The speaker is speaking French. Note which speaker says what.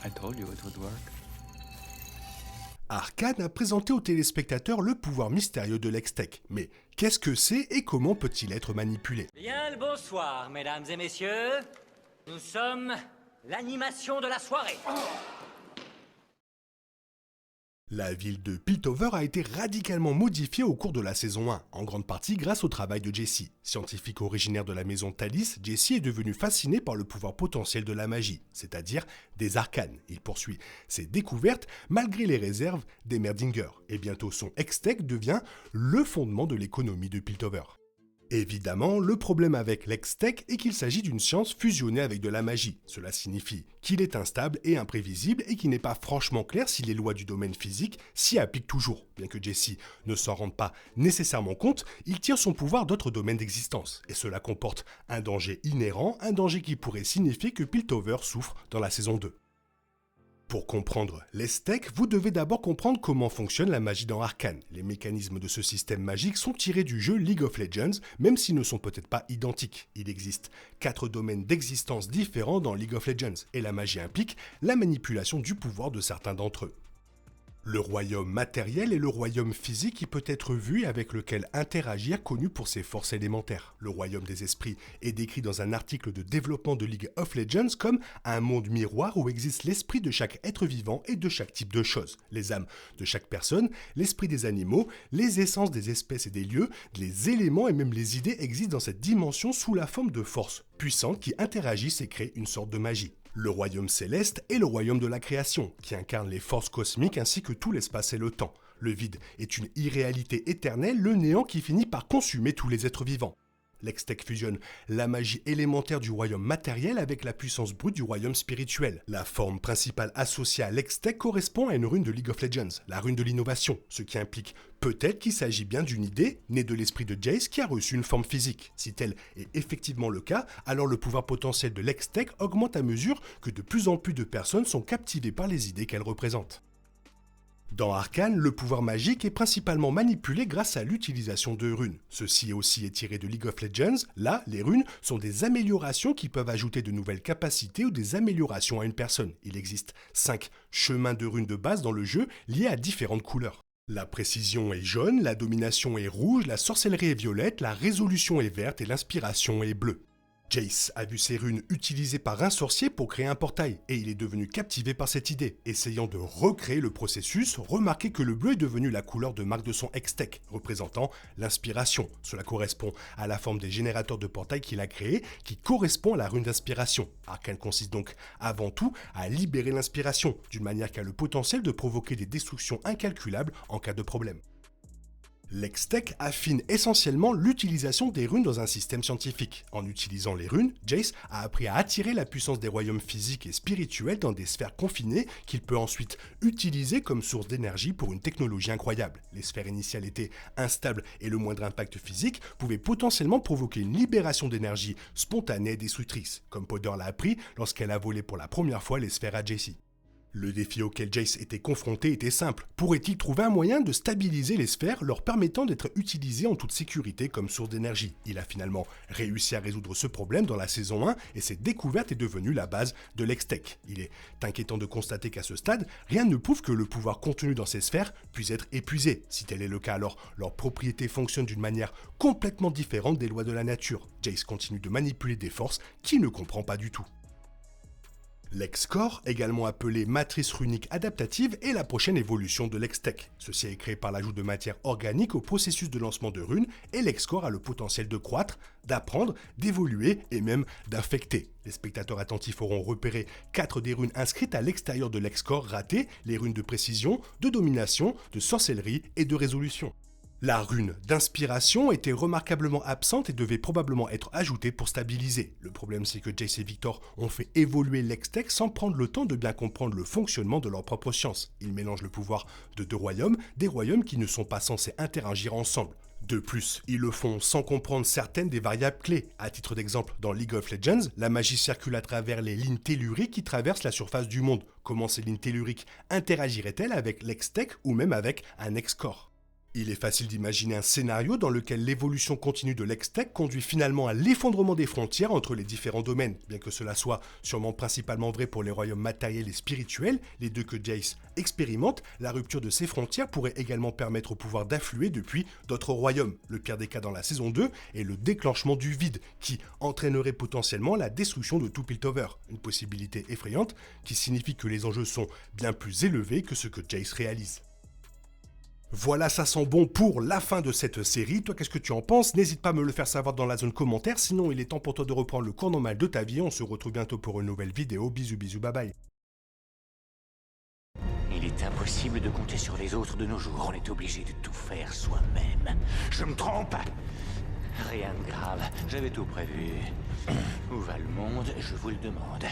Speaker 1: I told you it would work.
Speaker 2: Arcane a présenté aux téléspectateurs le pouvoir mystérieux de l'Hextech. Mais qu'est-ce que c'est et comment peut-il être manipulé?
Speaker 3: Bien le bonsoir, mesdames et messieurs. Nous sommes l'animation de la soirée.
Speaker 2: La ville de Piltover a été radicalement modifiée au cours de la saison 1, en grande partie grâce au travail de Jesse. Scientifique originaire de la maison Thalis, Jesse est devenu fasciné par le pouvoir potentiel de la magie, c'est-à-dire des arcanes. Il poursuit ses découvertes malgré les réserves des Merdinger, et bientôt son Hextech devient le fondement de l'économie de Piltover. Évidemment, le problème avec l'Hextech est qu'il s'agit d'une science fusionnée avec de la magie. Cela signifie qu'il est instable et imprévisible et qu'il n'est pas franchement clair si les lois du domaine physique s'y appliquent toujours. Bien que Jesse ne s'en rende pas nécessairement compte, il tire son pouvoir d'autres domaines d'existence. Et cela comporte un danger inhérent, un danger qui pourrait signifier que Piltover souffre dans la saison 2. Pour comprendre l'Hextech, vous devez d'abord comprendre comment fonctionne la magie dans Arcane. Les mécanismes de ce système magique sont tirés du jeu League of Legends, même s'ils ne sont peut-être pas identiques. Il existe 4 domaines d'existence différents dans League of Legends, et la magie implique la manipulation du pouvoir de certains d'entre eux. Le royaume matériel est le royaume physique qui peut être vu et avec lequel interagir, connu pour ses forces élémentaires. Le royaume des esprits est décrit dans un article de développement de League of Legends comme un monde miroir où existe l'esprit de chaque être vivant et de chaque type de choses. Les âmes de chaque personne, l'esprit des animaux, les essences des espèces et des lieux, les éléments et même les idées existent dans cette dimension sous la forme de forces puissantes qui interagissent et créent une sorte de magie. Le royaume céleste est le royaume de la création, qui incarne les forces cosmiques ainsi que tout l'espace et le temps. Le vide est une irréalité éternelle, le néant qui finit par consumer tous les êtres vivants. L'Hextech fusionne la magie élémentaire du royaume matériel avec la puissance brute du royaume spirituel. La forme principale associée à l'Hextech correspond à une rune de League of Legends, la rune de l'innovation, ce qui implique peut-être qu'il s'agit bien d'une idée née de l'esprit de Jace qui a reçu une forme physique. Si tel est effectivement le cas, alors le pouvoir potentiel de l'Hextech augmente à mesure que de plus en plus de personnes sont captivées par les idées qu'elle représente. Dans Arcane, le pouvoir magique est principalement manipulé grâce à l'utilisation de runes. Ceci aussi est tiré de League of Legends. Là, les runes sont des améliorations qui peuvent ajouter de nouvelles capacités ou des améliorations à une personne. Il existe 5 chemins de runes de base dans le jeu liés à différentes couleurs. La précision est jaune, la domination est rouge, la sorcellerie est violette, la résolution est verte et l'inspiration est bleue. Jace a vu ces runes utilisées par un sorcier pour créer un portail, et il est devenu captivé par cette idée. Essayant de recréer le processus, remarquez que le bleu est devenu la couleur de marque de son Hextech, représentant l'inspiration. Cela correspond à la forme des générateurs de portails qu'il a créés, qui correspond à la rune d'inspiration. Arcane consiste donc avant tout à libérer l'inspiration, d'une manière qui a le potentiel de provoquer des destructions incalculables en cas de problème. L'Hextech affine essentiellement l'utilisation des runes dans un système scientifique. En utilisant les runes, Jace a appris à attirer la puissance des royaumes physiques et spirituels dans des sphères confinées qu'il peut ensuite utiliser comme source d'énergie pour une technologie incroyable. Les sphères initiales étaient instables et le moindre impact physique pouvait potentiellement provoquer une libération d'énergie spontanée et destructrice, comme Powder l'a appris lorsqu'elle a volé pour la première fois les sphères à Jesse. Le défi auquel Jace était confronté était simple. Pourrait-il trouver un moyen de stabiliser les sphères, leur permettant d'être utilisées en toute sécurité comme source d'énergie? Il a finalement réussi à résoudre ce problème dans la saison 1 et cette découverte est devenue la base de l'Hextech. Il est inquiétant de constater qu'à ce stade, rien ne prouve que le pouvoir contenu dans ces sphères puisse être épuisé. Si tel est le cas, alors leurs propriétés fonctionnent d'une manière complètement différente des lois de la nature. Jace continue de manipuler des forces qu'il ne comprend pas du tout. L'Hexcore, également appelé matrice runique adaptative, est la prochaine évolution de l'Hextech. Ceci est créé par l'ajout de matière organique au processus de lancement de runes, et l'Hexcore a le potentiel de croître, d'apprendre, d'évoluer et même d'infecter. Les spectateurs attentifs auront repéré 4 des runes inscrites à l'extérieur de l'Hexcore ratées, les runes de précision, de domination, de sorcellerie et de résolution. La rune d'inspiration était remarquablement absente et devait probablement être ajoutée pour stabiliser. Le problème c'est que Jace et Victor ont fait évoluer l'Hextech sans prendre le temps de bien comprendre le fonctionnement de leur propre science. Ils mélangent le pouvoir de 2 royaumes, des royaumes qui ne sont pas censés interagir ensemble. De plus, ils le font sans comprendre certaines des variables clés. À titre d'exemple, dans League of Legends, la magie circule à travers les lignes telluriques qui traversent la surface du monde. Comment ces lignes telluriques interagiraient-elles avec l'Hextech ou même avec un Hexcore ? Il est facile d'imaginer un scénario dans lequel l'évolution continue de l'Hextech conduit finalement à l'effondrement des frontières entre les différents domaines. Bien que cela soit sûrement principalement vrai pour les royaumes matériels et spirituels, les deux que Jace expérimente, la rupture de ces frontières pourrait également permettre au pouvoir d'affluer depuis d'autres royaumes. Le pire des cas dans la saison 2 est le déclenchement du vide, qui entraînerait potentiellement la destruction de tout Piltover. Une possibilité effrayante qui signifie que les enjeux sont bien plus élevés que ce que Jace réalise. Voilà, ça sent bon pour la fin de cette série. Toi, qu'est-ce que tu en penses? N'hésite pas à me le faire savoir dans la zone commentaire. Sinon, il est temps pour toi de reprendre le cours normal de ta vie. On se retrouve bientôt pour une nouvelle vidéo. Bisous, bisous, bye bye.
Speaker 1: Il est impossible de compter sur les autres de nos jours. On est obligé de tout faire soi-même. Je me trompe? Rien de grave. J'avais tout prévu. Où va le monde? Je vous le demande.